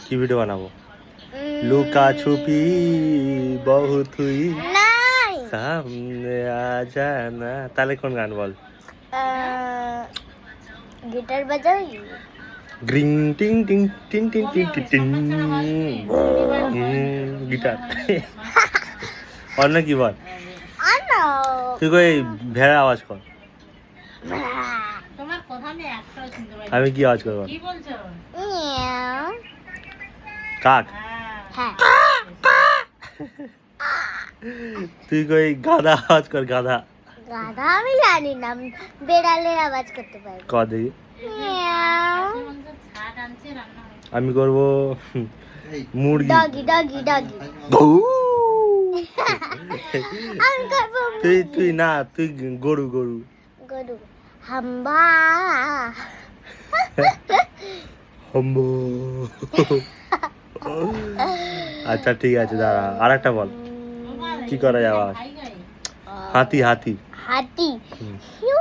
কি ভিডিও বানাবো? লুকা ছুপি বহুত হুই সামনে আ জানা। তাহলে কোন গান বল? গিটার বাজাই। গ্রিং টিং টিং টিং টিং টিং টিং টিং। গিটার। অন্য কি বল? তুই কই ভেড়া আওয়াজ কর। তোমার কথা আমি একটাও শুনতে পাই। আমি কি আওয়াজ করব? কি বলছো? কাক। হ্যাঁ। তুই কই গাধা আওয়াজ কর, গাধা। গাধা আমি জানি না, বেড়ালের আওয়াজ করতে পারি। ক দেখি। ছাট আনছে রান্না হবে। আমি করব মুরগি। Doggy doggy doggy. আমি করব তুই না, তুই গরু গরু। গরু। হাম্বা। হম্বো। আচ্ছা ঠিক আছে, দাঁড়া আরেকটা বল। কি করা যাবে? হাতি হাতি। হাতি। হুম। হিউ।